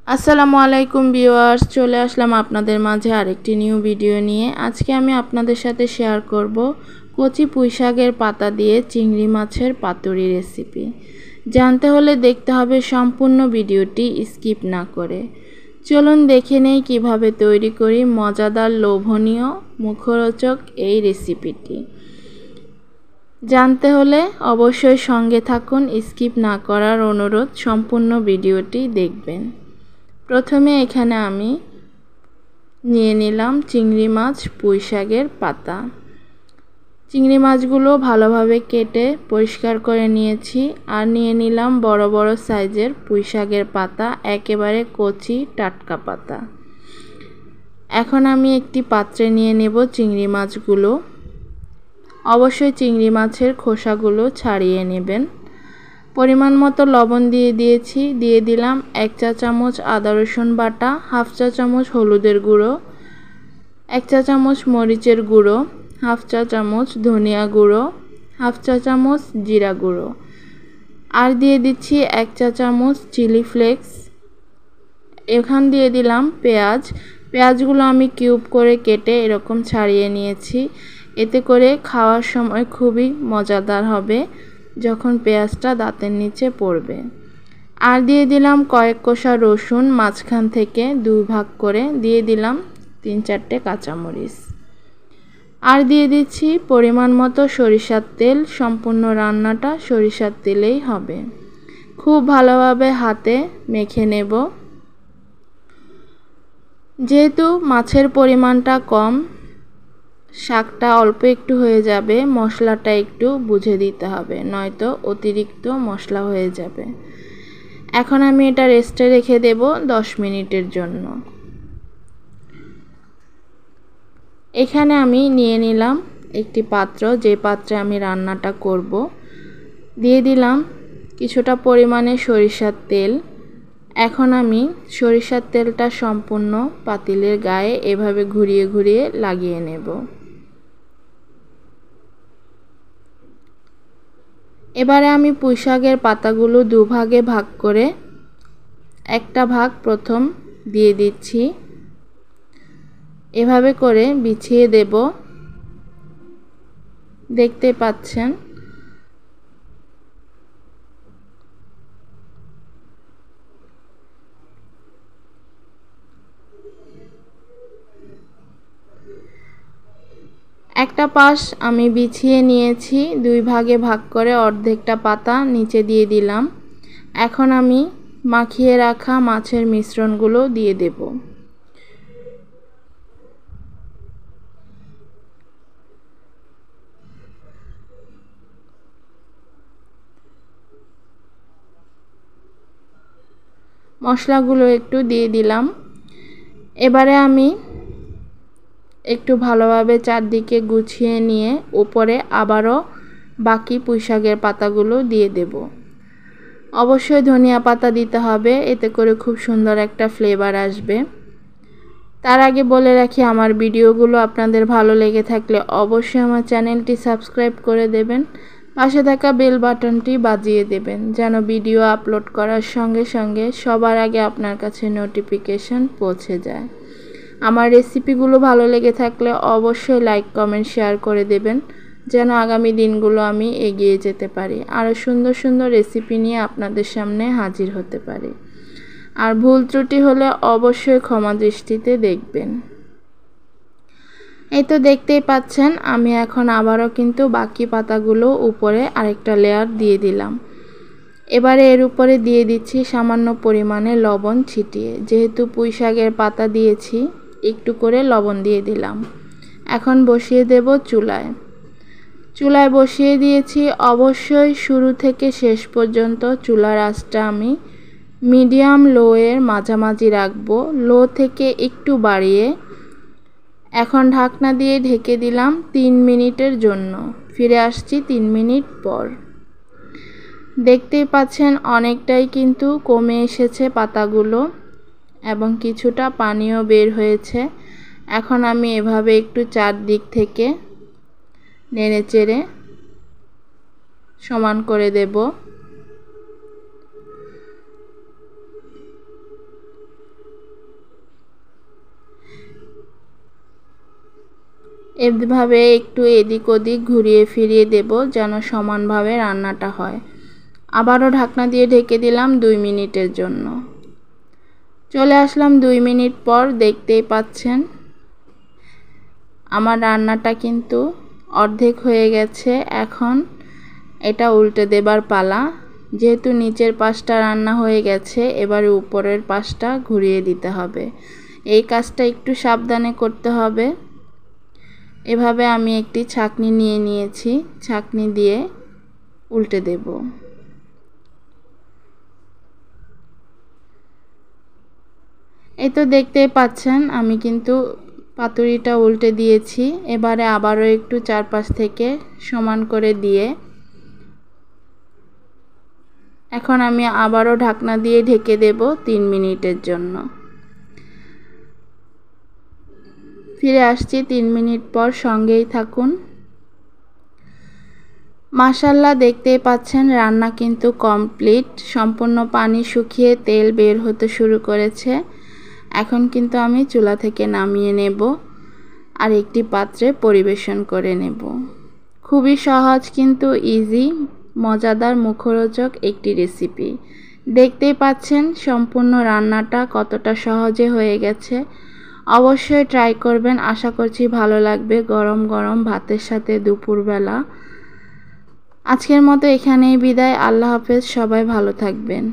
আসসালামু আলাইকুম ভিউয়ার্স, চলে আসলাম আপনাদের মাঝে আরেকটি নিউ ভিডিও নিয়ে। আজকে আমি আপনাদের সাথে শেয়ার করব কচি পুঁইশাকের পাতা দিয়ে চিংড়ি মাছের পাতুরি রেসিপি। জানতে হলে দেখতে হবে সম্পূর্ণ ভিডিওটি স্কিপ না করে। চলুন দেখে নেই কিভাবে তৈরি করি মজাদার, লোভনীয়, মুখরোচক এই রেসিপিটি। জানতে হলে অবশ্যই সঙ্গে থাকুন, স্কিপ না করার অনুরোধ, সম্পূর্ণ ভিডিওটি দেখবেন। প্রথমে এখানে আমি নিয়ে নিলাম চিংড়ি মাছ, পুঁইশাকের পাতা। চিংড়ি মাছগুলো ভালোভাবে কেটে পরিষ্কার করে নিয়েছি। আর নিয়ে নিলাম বড় বড় সাইজের পুঁইশাকের পাতা, একেবারে কচি টাটকা পাতা। এখন আমি একটি পাত্রে নিয়ে নেব চিংড়ি মাছগুলো। অবশ্যই চিংড়ি মাছের খোসাগুলো ছাড়িয়ে নেবেন। পরিমাণ মতো লবণ দিয়ে দিয়েছি। দিয়ে দিলাম 1 চা চামচ আদা রসুন বাটা, হাফ চা চামচ হলুদের গুঁড়ো, 1 চা চামচ মরিচের গুঁড়ো, হাফ চা চামচ ধনিয়া গুঁড়ো, হাফ চা চামচ জিরা গুঁড়ো, আর দিয়ে দিচ্ছি 1 চা চামচ চিলি ফ্লেক্স। এখান দিয়ে দিলাম পেঁয়াজ। পেঁয়াজগুলো আমি কিউব করে কেটে এরকম ছাড়িয়ে নিয়েছি। এতে করে খাওয়ার সময় খুবই মজাদার হবে যখন পেঁয়াজটা দাঁতের নিচে পড়বে। আর দিয়ে দিলাম কয়েক কোয়া রসুন, মাঝখান থেকে 2 ভাগ করে দিয়ে দিলাম 3-4টে কাঁচামরিচ। আর দিয়ে দিচ্ছি পরিমাণ মতো সরিষার তেল। সম্পূর্ণ রান্নাটা সরিষার তেলেই হবে। খুব ভালোভাবে হাতে মেখে নেব। যেহেতু মাছের পরিমাণটা কম, শাকটা অল্প একটু হয়ে যাবে, মশলাটা একটু বুঝে দিতে হবে, নয়তো অতিরিক্ত মশলা হয়ে যাবে। এখন আমি এটা রেস্টে রেখে দেব 10 মিনিটের জন্য। এখানে আমি নিয়ে নিলাম একটি পাত্র, যে পাত্রে আমি রান্নাটা করব। দিয়ে দিলাম কিছুটা পরিমাণে সরিষার তেল। এখন আমি সরিষার তেলটা সম্পূর্ণ পাতিলের গায়ে এভাবে ঘুরিয়ে ঘুরিয়ে লাগিয়ে নেব। এবারে আমি পুঁইশাকের পাতাগুলো 2 ভাগে ভাগ করে একটা ভাগ প্রথম দিয়ে দিচ্ছি। এভাবে করে বিছিয়ে দেব। দেখতে পাচ্ছেন একটা পাশ আমি বিছিয়ে নিয়েছি। 2 ভাগে ভাগ করে অর্ধেকটা পাতা নিচে দিয়ে দিলাম। এখন আমি মাখিয়ে রাখা মাছের মিশ্রণগুলো দিয়ে দেব। মশলাগুলো একটু দিয়ে দিলাম। এবারে আমি একটু ভালোভাবে চারদিকে গুছিয়ে নিয়ে উপরে আবারও বাকি পুঁইশাকের পাতাগুলো দিয়ে দেব। অবশ্যই ধনিয়া পাতা দিতে হবে, এতে করে খুব সুন্দর একটা ফ্লেভার আসবে। তার আগে বলে রাখি, আমার ভিডিওগুলো আপনাদের ভালো লেগে থাকলে অবশ্যই আমার চ্যানেলটি সাবস্ক্রাইব করে দেবেন। পাশে থাকা বেল বাটনটি বাজিয়ে দেবেন, যেন ভিডিও আপলোড করার সঙ্গে সঙ্গে সবার আগে আপনার কাছে নোটিফিকেশন পৌঁছে যায়। আমার রেসিপিগুলো ভালো লেগে থাকলে অবশ্যই লাইক, কমেন্ট, শেয়ার করে দেবেন, যেন আগামী দিনগুলো আমি এগিয়ে যেতে পারি, আরও সুন্দর সুন্দর রেসিপি নিয়ে আপনাদের সামনে হাজির হতে পারি। আর ভুল ত্রুটি হলে অবশ্যই ক্ষমা দৃষ্টিতে দেখবেন। এই তো দেখতেই পাচ্ছেন, আমি এখন আবারও কিন্তু বাকি পাতাগুলো উপরে আরেকটা লেয়ার দিয়ে দিলাম। এবারে এর উপরে দিয়ে দিচ্ছি সামান্য পরিমাণে লবণ ছিটিয়ে। যেহেতু পুঁইশাকের পাতা দিয়েছি, একটু করে লবণ দিয়ে দিলাম। এখন বসিয়ে দেব চুলায়। চুলায় বসিয়ে দিয়েছি। অবশ্যই শুরু থেকে শেষ পর্যন্ত চুলার আঁচটা আমি মিডিয়াম লো এর মাঝামাঝি রাখবো, লো থেকে একটু বাড়িয়ে। এখন ঢাকনা দিয়ে ঢেকে দিলাম 3 মিনিটের জন্য। ফিরে আসছি 3 মিনিট পর। দেখতেই পাচ্ছেন অনেকটাই কিন্তু কমে এসেছে পাতাগুলো এবং কিছুটা পানিও বের হয়েছে। এখন আমি এভাবে একটু চারদিক থেকে নেড়েচেড়ে সমান করে দেব। এভাবে একটু এদিক ওদিক ঘুরিয়ে ফিরিয়ে দেব যেন সমানভাবে রান্নাটা হয়। আবারও ঢাকনা দিয়ে ঢেকে দিলাম 2 মিনিটের জন্য। চলে আসলাম 2 মিনিট পর, দেখতেই পাচ্ছেন আমার রান্নাটা কিন্তু অর্ধেক হয়ে গেছে। এখন এটা উল্টে দেবার পালা। যেহেতু নিচের পাশটা রান্না হয়ে গেছে, এবারে উপরের পাশটা ঘুরিয়ে দিতে হবে। এই কাজটা একটু সাবধানে করতে হবে। এভাবে আমি একটি ছাঁকনি নিয়ে নিয়েছি, ছাঁকনি দিয়ে উল্টে দেব। এই তো দেখতেই পাচ্ছেন আমি কিন্তু পাতুরিটা উল্টে দিয়েছি। এবারে আবারও একটু চারপাশ থেকে সমান করে দিয়ে এখন আমি আবারও ঢাকনা দিয়ে ঢেকে দেব 3 মিনিটের জন্য। ফিরে আসছি 3 মিনিট পর, সঙ্গেই থাকুন। মাশাআল্লাহ, দেখতেই পাচ্ছেন রান্না কিন্তু কমপ্লিট। সম্পূর্ণ পানি শুকিয়ে তেল বের হতে শুরু করেছে। এখন কিন্তু আমি চুলা থেকে নামিয়ে নেব আর একটি পাত্রে পরিবেশন করে নেব। খুবই সহজ কিন্তু ইজি, মজাদার, মুখরোচক একটি রেসিপি। দেখতেই পাচ্ছেন সম্পূর্ণ রান্নাটা কতটা সহজে হয়ে গেছে। অবশ্যই ট্রাই করবেন, আশা করছি ভালো লাগবে গরম গরম ভাতের সাথে দুপুরবেলা। আজকের মতো এখানেই বিদায়। আল্লাহ হাফেজ, সবাই ভালো থাকবেন।